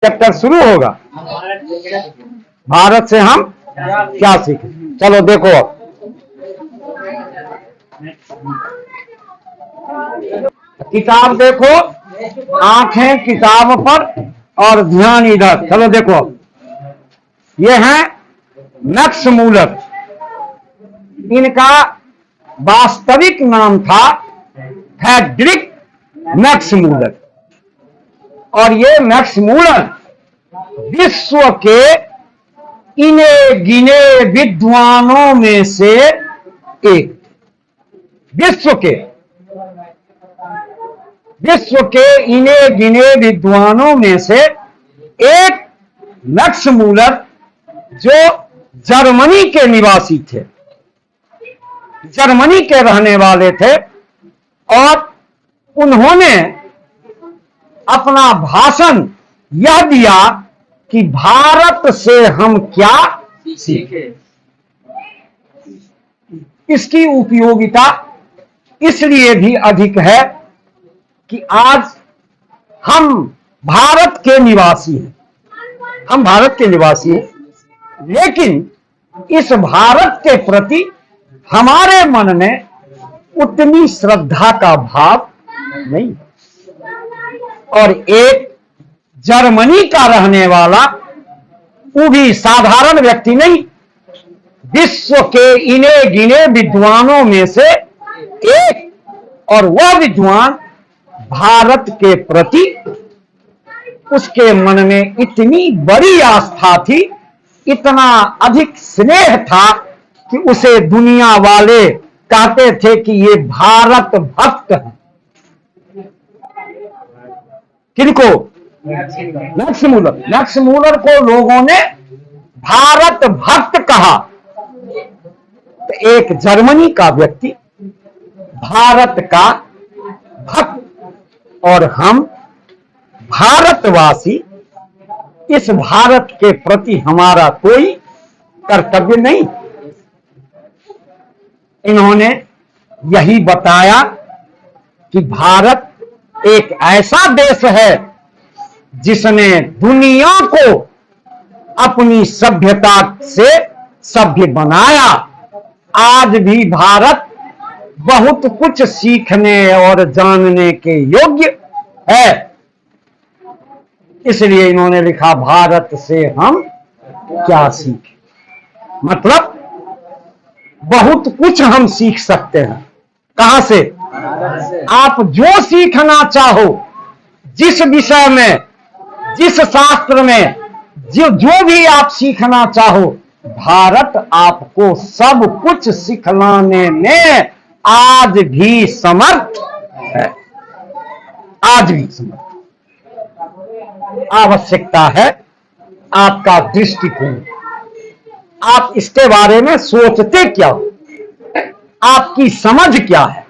Chapter शुरू होगा, भारत से हम क्या सीखें। चलो देखो अब किताब देखो, आंखें किताब पर और ध्यान इधर। चलो देखो अब ये है मैक्स मूलर, इनका वास्तविक नाम था फ्रेडरिक मैक्स मूलर, और ये मैक्स मूलर विश्व के इने गिने विद्वानों में से एक, विश्व के इने गिने विद्वानों में से एक मैक्स मूलर, जो जर्मनी के निवासी थे, जर्मनी के रहने वाले थे, और उन्होंने अपना भाषण यह दिया कि भारत से हम क्या सीखें। इसकी उपयोगिता इसलिए भी अधिक है कि आज हम भारत के निवासी हैं, हम भारत के निवासी हैं, लेकिन इस भारत के प्रति हमारे मन में उतनी श्रद्धा का भाव नहीं। और एक जर्मनी का रहने वाला, वो भी साधारण व्यक्ति नहीं, विश्व के इने गिने विद्वानों में से एक, और वह विद्वान भारत के प्रति उसके मन में इतनी बड़ी आस्था थी, इतना अधिक स्नेह था कि उसे दुनिया वाले कहते थे कि ये भारत भक्त है। किनको? Max Muller. मैक्स मूलर को लोगों ने भारत भक्त कहा। तो एक जर्मनी का व्यक्ति भारत का भक्त, और हम भारतवासी, इस भारत के प्रति हमारा कोई कर्तव्य नहीं। इन्होंने यही बताया कि भारत एक ऐसा देश है जिसने दुनिया को अपनी सभ्यता से सभ्य बनाया। आज भी भारत बहुत कुछ सीखने और जानने के योग्य है। इसलिए इन्होंने लिखा भारत से हम क्या सीखें। मतलब बहुत कुछ हम सीख सकते हैं। कहां से? आप जो सीखना चाहो, जिस विषय में, जिस शास्त्र में, जो भी आप सीखना चाहो, भारत आपको सब कुछ सिखलाने में आज भी समर्थ है। आज भी समर्थ। आवश्यकता है आपका दृष्टिकोण। आप इसके बारे में सोचते क्या हो, आपकी समझ क्या है।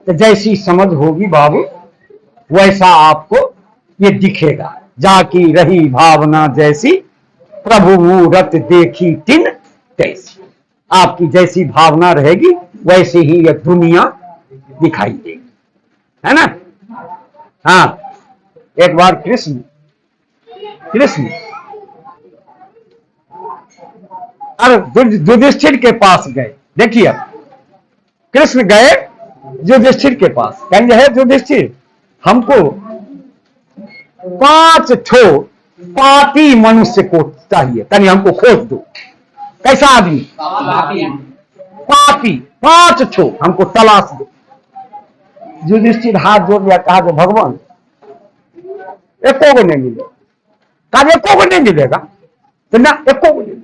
तो जैसी समझ होगी बाबू, वैसा आपको ये दिखेगा। जाकी रही भावना जैसी, प्रभु मूरत देखी तिन तैसी। आपकी जैसी भावना रहेगी, वैसे ही यह दुनिया दिखाई देगी, है ना। हाँ, एक बार कृष्ण और युधिष्ठिर के पास गए। देखिए, कृष्ण गए युधिष्ठिर के पास, कहेंगे है युधिष्ठिर, हमको 5 ठो पापी मनुष्य को चाहिए, तनी हमको खोज दो। कैसा आदमी? पापी 5 ठो हमको तलाश दो। युधिष्ठिर हाथ जोड़ लिया, कहा कि भगवान एको को नहीं मिलेगा। कहा एको को नहीं मिलेगा, तो ना एको को नहीं।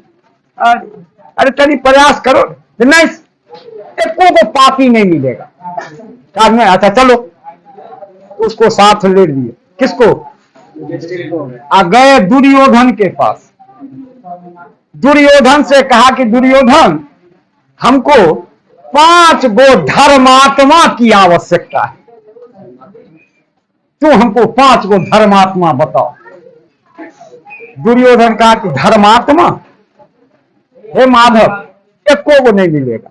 अरे तनी प्रयास करो, तो नहीं, एको को पापी नहीं मिलेगा। कहा नहीं, अच्छा चलो। उसको साथ ले लिए। किसको? आ गए दुर्योधन के पास। दुर्योधन से कहा कि दुर्योधन, हमको 5 गो धर्मात्मा की आवश्यकता है। तू हमको 5 गो धर्मात्मा बताओ। दुर्योधन कहा कि धर्मात्मा? हे माधव, एको को नहीं मिलेगा।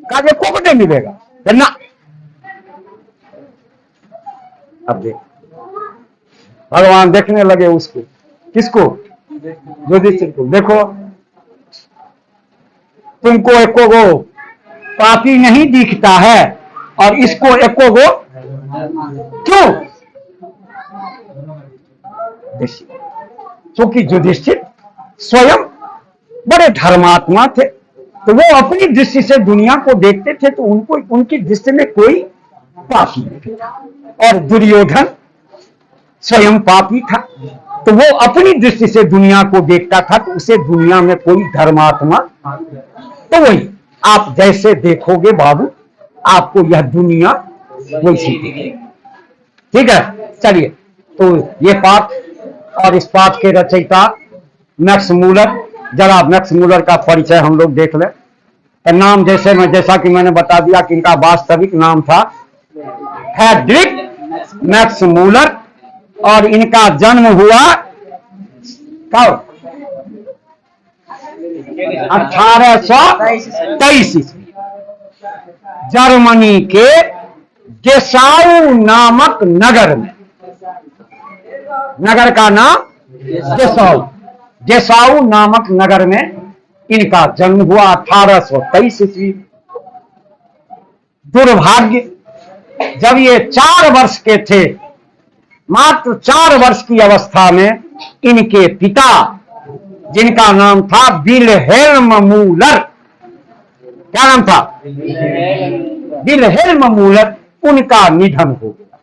कहा एको को नहीं मिलेगा, ना। अब देख, भगवान देखने लगे उसको, किसको? युधिष्ठिर को। देखो तुमको एको गो पापी नहीं दिखता है और इसको एको गो क्यों? क्योंकि युधिष्ठिर स्वयं बड़े धर्मात्मा थे, तो वो अपनी दृष्टि से दुनिया को देखते थे, तो उनको उनकी दृष्टि में कोई पापी नहीं था। और दुर्योधन स्वयं पापी था, तो वो अपनी दृष्टि से दुनिया को देखता था, तो उसे दुनिया में कोई धर्मात्मा, तो वही आप जैसे देखोगे बाबू, आपको यह दुनिया वैसी दिखेगी। ठीक है, चलिए, तो ये पाठ और इस पाठ के रचयिता मैक्स मूलर, जरा मैक्स मूलर का परिचय हम लोग देख लें। तो नाम जैसा कि मैंने बता दिया कि इनका वास्तविक नाम था फ्रेडरिक मैक्स मूलर, और इनका जन्म हुआ कब? 1823 ईस्वी, जर्मनी के डेसाउ नामक नगर में। नगर का नाम डेसाउ नामक नगर में इनका जन्म हुआ 1823 ईस्वी। दुर्भाग्य, जब ये 4 वर्ष के थे, मात्र 4 वर्ष की अवस्था में इनके पिता, जिनका नाम था विल्हेल्म मूलर, क्या नाम था? विल्हेल्म मूलर, उनका निधन हो गया।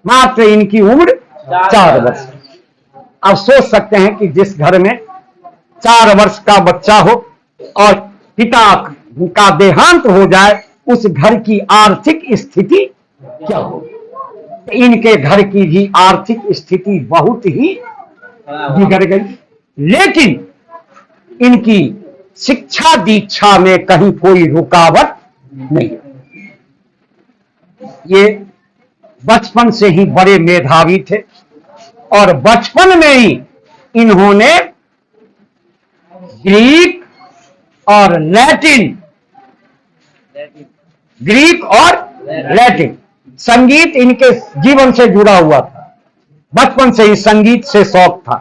मात्र इनकी उम्र 4 वर्ष। अब सोच सकते हैं कि जिस घर में 4 वर्ष का बच्चा हो और पिता का देहांत हो जाए, उस घर की आर्थिक स्थिति क्या हो। इनके घर की भी आर्थिक स्थिति बहुत ही बिगड़ गई, लेकिन इनकी शिक्षा दीक्षा में कहीं कोई रुकावट नहीं। ये बचपन से ही बड़े मेधावी थे और बचपन में ही इन्होंने ग्रीक और लैटिन संगीत इनके जीवन से जुड़ा हुआ था। बचपन से ही संगीत से शौक था,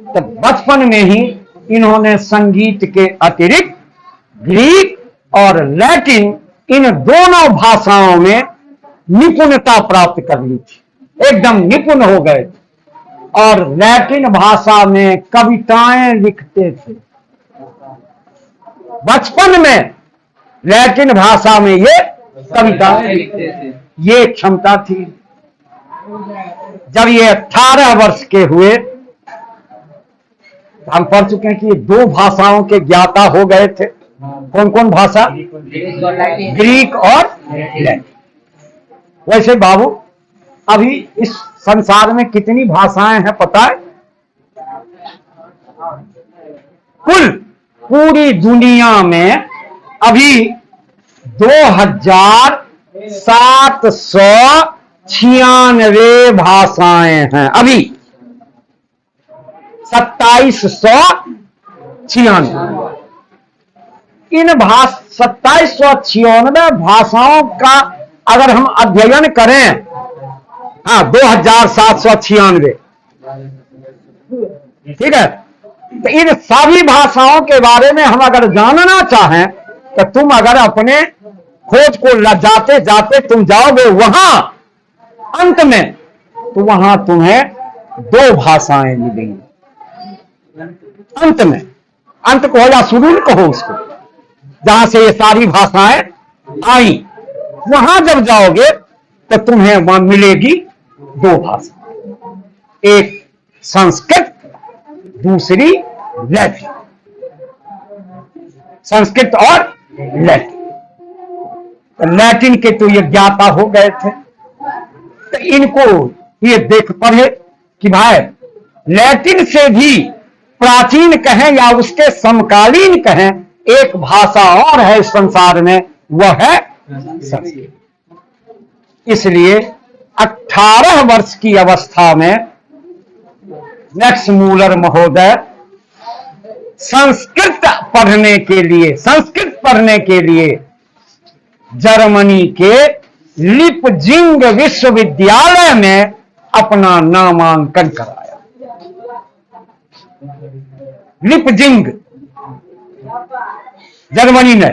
तो बचपन में ही इन्होंने संगीत के अतिरिक्त ग्रीक और लैटिन, इन दोनों भाषाओं में निपुणता प्राप्त कर ली थी, एकदम निपुण हो गए थे। और लैटिन भाषा में कविताएं लिखते थे। बचपन में लैटिन भाषा में ये कविताएं लिखते थे, ये क्षमता थी। जब ये 18 वर्ष के हुए, हम पढ़ चुके हैं कि ये 2 भाषाओं के ज्ञाता हो गए थे। कौन कौन भाषा? ग्रीक और लैटिन। वैसे बाबू, अभी इस संसार में कितनी भाषाएं हैं पता है? कुल पूरी दुनिया में अभी 2796 भाषाएं हैं। अभी 2796। इन 2796 भाषाओं का अगर हम अध्ययन करें, 2796, ठीक है, तो इन सभी भाषाओं के बारे में हम अगर जानना चाहें, तो तुम अगर अपने खोज को जाते जाते तुम जाओगे वहां अंत में, तो वहां तुम्हें 2 भाषाएं मिलेंगी। अंत में, अंत को या शुरू कहो उसको, जहां से ये सारी भाषाएं आई, वहां जब जाओगे तो तुम्हें वहां मिलेगी 2 भाषा, एक संस्कृत, दूसरी लैटिन। संस्कृत और लैटिन। तो लैटिन के तो ये ज्ञाता हो गए थे, तो इनको ये देख पढ़े कि भाई लैटिन से भी प्राचीन कहें या उसके समकालीन कहें, एक भाषा और है इस संसार में, वह है संस्कृत। इसलिए 18 वर्ष की अवस्था में मैक्स मूलर महोदय संस्कृत पढ़ने के लिए जर्मनी के लिपजिंग विश्वविद्यालय में अपना नामांकन कराया। लिपजिंग जर्मनी में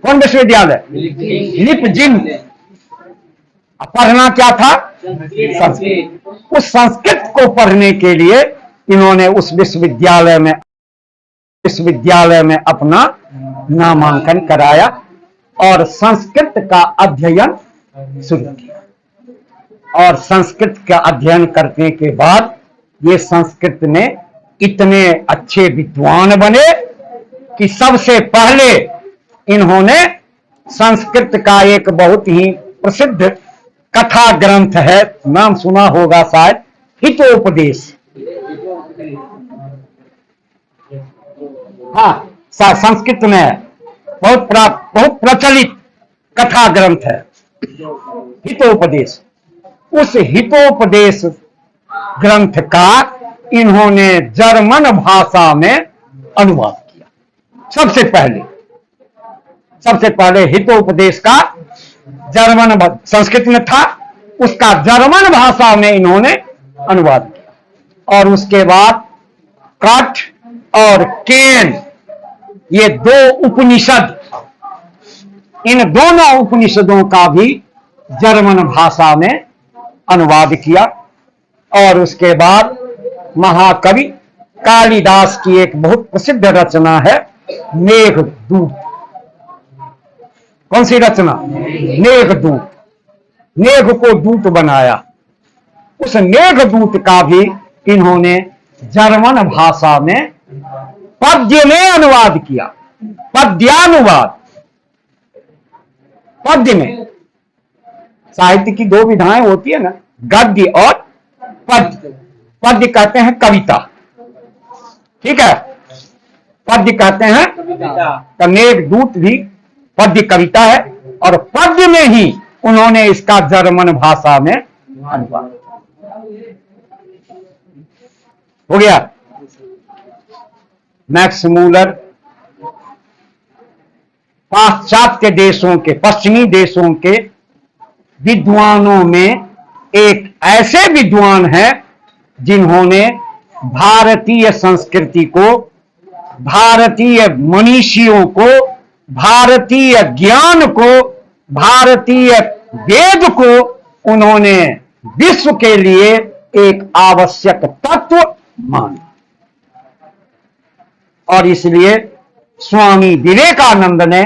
कौन विश्वविद्यालय? लिपजिंग। पढ़ना क्या था? संस्कृत। उस संस्कृत को पढ़ने के लिए इन्होंने उस विश्वविद्यालय में अपना नामांकन कराया और संस्कृत का अध्ययन शुरू किया। और संस्कृत का अध्ययन करने के बाद ये संस्कृत में इतने अच्छे विद्वान बने कि सबसे पहले इन्होंने संस्कृत का एक बहुत ही प्रसिद्ध कथा ग्रंथ है, नाम सुना होगा शायद, हितोपदेश। हाँ, संस्कृत में बहुत प्रचलित कथा ग्रंथ है हितोपदेश। उस हितोपदेश ग्रंथ का इन्होंने जर्मन भाषा में अनुवाद किया। सबसे पहले हितोपदेश का जर्मन, संस्कृत में था, उसका जर्मन भाषा में इन्होंने अनुवाद किया। और उसके बाद कठ और केन, ये दो उपनिषद, इन दोनों उपनिषदों का भी जर्मन भाषा में अनुवाद किया। और उसके बाद महाकवि कालिदास की एक बहुत प्रसिद्ध रचना है मेघदूत। कौन सी रचना? मेघदूत। मेघ को दूत बनाया। उस मेघदूत का भी इन्होंने जर्मन भाषा में पद्य में अनुवाद किया। पद्यानुवाद। पद्य में साहित्य की दो विधाएं होती है ना, गद्य और पद्य। पद्य कहते हैं कविता, ठीक है, पद्य कहते हैं तो मेघदूत भी पद्य कविता है। और पद्य में ही उन्होंने इसका जर्मन भाषा में अनुवाद हो गया। मैक्स मूलर पाश्चात्य देशों के, पश्चिमी देशों के विद्वानों में एक ऐसे विद्वान हैं जिन्होंने भारतीय संस्कृति को, भारतीय मनीषियों को, भारतीय ज्ञान को, भारतीय वेद को उन्होंने विश्व के लिए एक आवश्यक तत्व माना। और इसलिए स्वामी विवेकानंद ने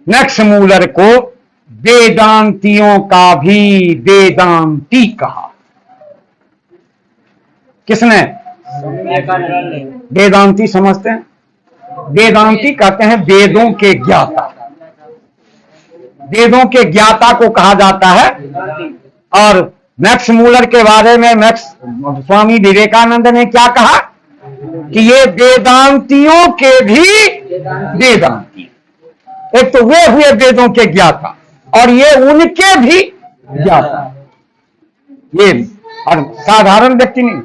मैक्स मूलर को वेदांतियों का भी वेदांती कहा। किसने? वेदांती समझते हैं? वेदांती कहते हैं वेदों के ज्ञाता। वेदों के ज्ञाता को कहा जाता है। और मैक्स मूलर के बारे में स्वामी विवेकानंद ने क्या कहा कि ये वेदांतियों के भी वेदांती। एक तो वे हुए वेदों के ज्ञाता और ये उनके भी ज्ञाता। ये और साधारण व्यक्ति नहीं,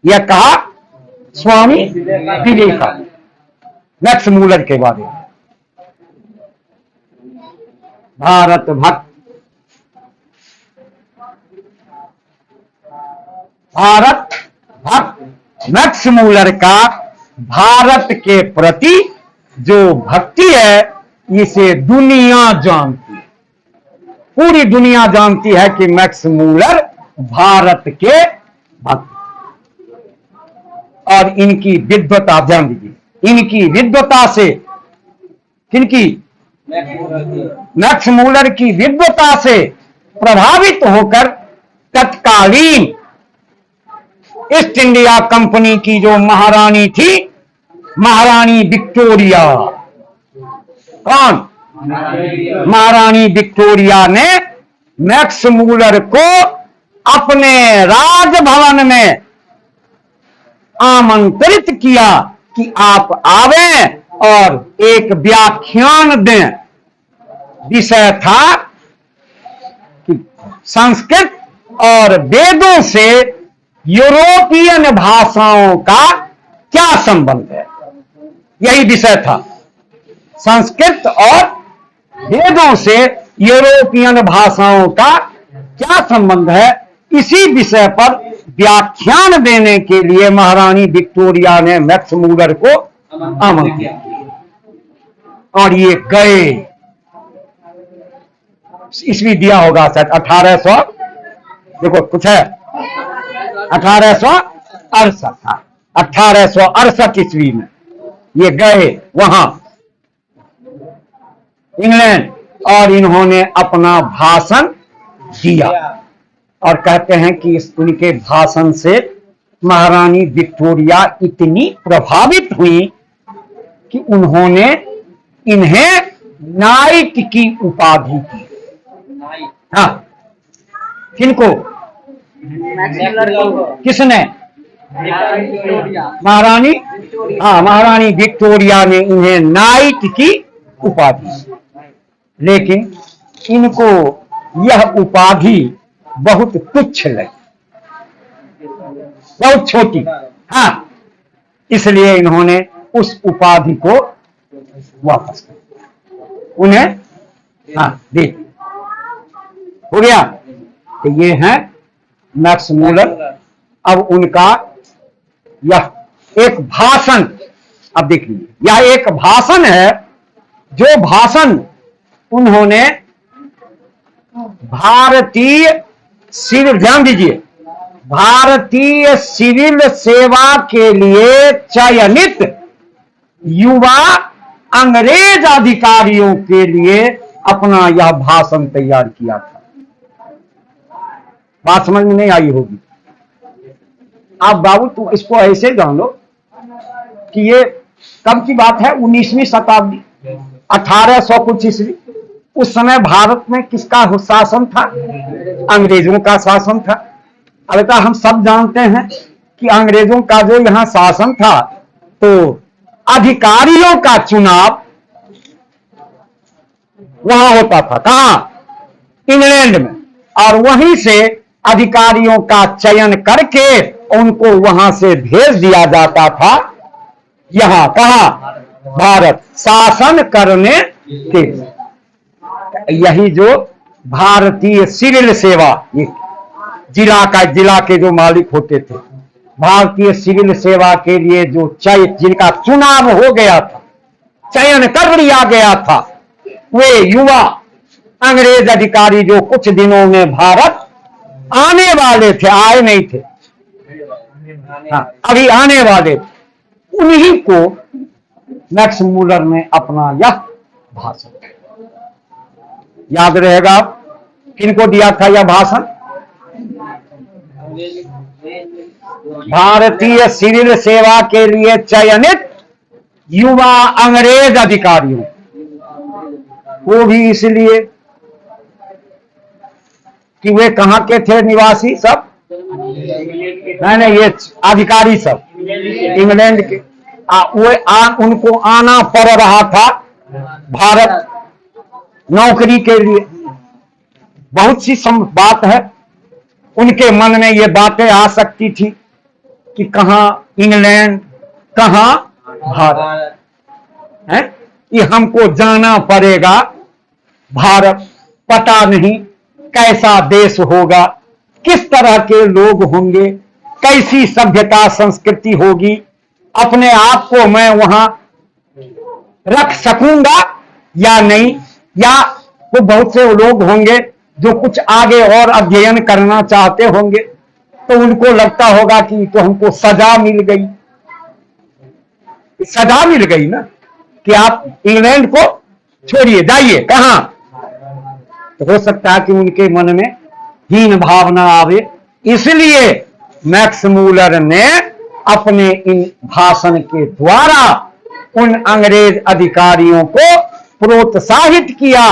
यह कहा स्वामी विवेकानंद मैक्स मूलर के बारे में। भारत भक्त, भारत भक्त मैक्स मूलर का भारत के प्रति जो भक्ति है इसे दुनिया जानती है। पूरी दुनिया जानती है कि मैक्स मूलर भारत के भक्त। और इनकी विद्वता, ध्यान दीजिए, इनकी विद्वता से, किनकी? मैक्स मूलर की विद्वता से प्रभावित होकर तत्कालीन ईस्ट इंडिया कंपनी की जो महारानी थी, महारानी विक्टोरिया। कौन? महारानी विक्टोरिया ने मैक्स मूलर को अपने राजभवन में आमंत्रित किया कि आप आवें और एक व्याख्यान दें। विषय था कि संस्कृत और वेदों से यूरोपियन भाषाओं का क्या संबंध है, यही विषय था। संस्कृत और वेदों से यूरोपियन भाषाओं का क्या संबंध है, इसी विषय पर व्याख्यान देने के लिए महारानी विक्टोरिया ने मैक्स मूलर को आमंत्रित किया और ये गए। ईस्वी दिया होगा शायद 1800, देखो कुछ है 1868, 1868 ईस्वी में ये गए वहां इंग्लैंड और इन्होंने अपना भाषण दिया और कहते हैं कि उनके भाषण से महारानी विक्टोरिया इतनी प्रभावित हुई कि उन्होंने इन्हें नाइट की उपाधि दी। हाँ, किनको? किसने? महारानी, हाँ महारानी विक्टोरिया ने इन्हें नाइट की उपाधि, लेकिन इनको यह उपाधि बहुत तुच्छ लगी, बहुत छोटी। हाँ, इसलिए इन्होंने उस उपाधि को वापस कर दिया, उन्हें हाँ दे हो गया। तो ये है मैक्स मूलर। अब उनका यह एक भाषण, अब देख लीजिए, यह एक भाषण है, जो भाषण उन्होंने भारतीय सिविल, ध्यान दीजिए, भारतीय सिविल सेवा के लिए चयनित युवा अंग्रेज अधिकारियों के लिए अपना यह भाषण तैयार किया था। बात समझ में नहीं आई होगी। आप बाबू तुम इसको ऐसे जान लो कि ये कब की बात है, 19वीं शताब्दी, 1800 कुछ ईस्वी। उस समय भारत में किसका शासन था? अंग्रेजों का शासन था। अब हम सब जानते हैं कि अंग्रेजों का जो यहां शासन था, तो अधिकारियों का चुनाव वहां होता था। कहां? इंग्लैंड में। और वहीं से अधिकारियों का चयन करके उनको वहां से भेज दिया जाता था यहां, कहां? भारत, शासन करने के। यही जो भारतीय सिविल सेवा, जिला के जो मालिक होते थे, भारतीय सिविल सेवा के लिए जो जिनका चुनाव हो गया था, चयन कर लिया गया था, वे युवा अंग्रेज अधिकारी जो कुछ दिनों में भारत आने वाले थे, आए नहीं थे, हाँ अभी आने वाले थे, उन्हीं को मैक्स मूलर ने अपना यह भाषण, याद रहेगा किनको दिया था यह भाषण? भारतीय सिविल सेवा के लिए चयनित युवा अंग्रेज अधिकारियों, वो भी इसलिए कि वे कहां के थे निवासी सब? नहीं, ये अधिकारी सब इंग्लैंड के। उनको आना पड़ रहा था भारत नौकरी के लिए। बहुत सी बात है, उनके मन में ये बातें आ सकती थी कि कहां इंग्लैंड, कहां भारत है, कि हमको जाना पड़ेगा भारत। पता नहीं कैसा देश होगा, किस तरह के लोग होंगे, कैसी सभ्यता संस्कृति होगी, अपने आप को मैं वहां रख सकूंगा या नहीं, या तो बहुत से लोग होंगे जो कुछ आगे और अध्ययन करना चाहते होंगे, तो उनको लगता होगा कि तो हमको सजा मिल गई, सजा मिल गई ना कि आप इंग्लैंड को छोड़िए, जाइए कहां। तो हो सकता है कि उनके मन में हीन भावना आवे, इसलिए मैक्स मूलर ने अपने इन भाषण के द्वारा उन अंग्रेज अधिकारियों को प्रोत्साहित किया,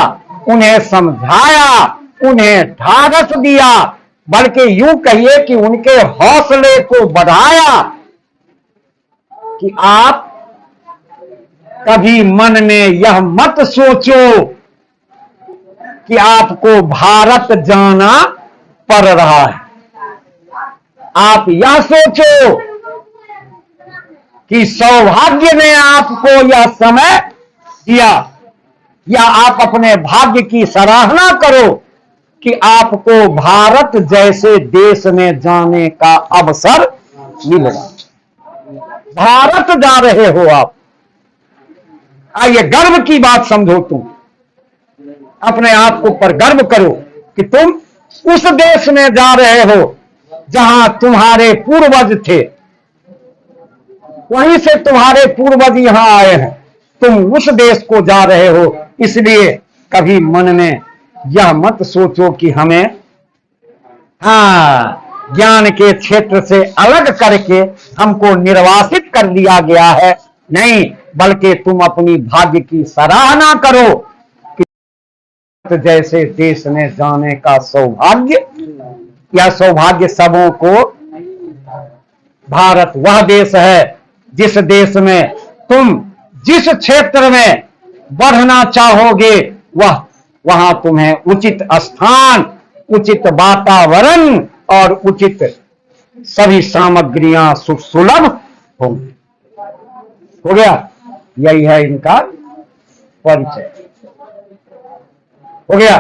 उन्हें समझाया, उन्हें ढाढ़स दिया, बल्कि यूं कहिए कि उनके हौसले को बढ़ाया कि आप कभी मन में यह मत सोचो कि आपको भारत जाना पड़ रहा है। आप यह सोचो कि सौभाग्य ने आपको यह समय दिया, या आप अपने भाग्य की सराहना करो कि आपको भारत जैसे देश में जाने का अवसर मिलेगा। भारत जा रहे हो आप, आइए गर्व की बात समझो, तुम अपने आप को पर गर्व करो कि तुम उस देश में जा रहे हो जहां तुम्हारे पूर्वज थे, वहीं से तुम्हारे पूर्वज यहां आए हैं, तुम उस देश को जा रहे हो। इसलिए कभी मन में यह मत सोचो कि हमें ज्ञान के क्षेत्र से अलग करके हमको निर्वासित कर दिया गया है। नहीं, बल्कि तुम अपनी भाग्य की सराहना करो कि जैसे देश में जाने का सौभाग्य, यह सौभाग्य सबों को। भारत वह देश है जिस देश में तुम जिस क्षेत्र में बढ़ना चाहोगे वहां तुम्हें उचित स्थान, उचित वातावरण और उचित सभी सामग्रियां सुलभ होंगी। हो गया, यही है इनका परिचय। हो गया।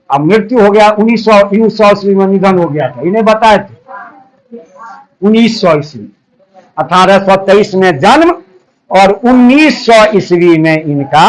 अब मृत्यु हो गया 1900 ईस्वी में निधन हो गया था, इन्हें बताए थे 1900 ईस्वी, 1823 में जन्म और 1900 ईस्वी में इनका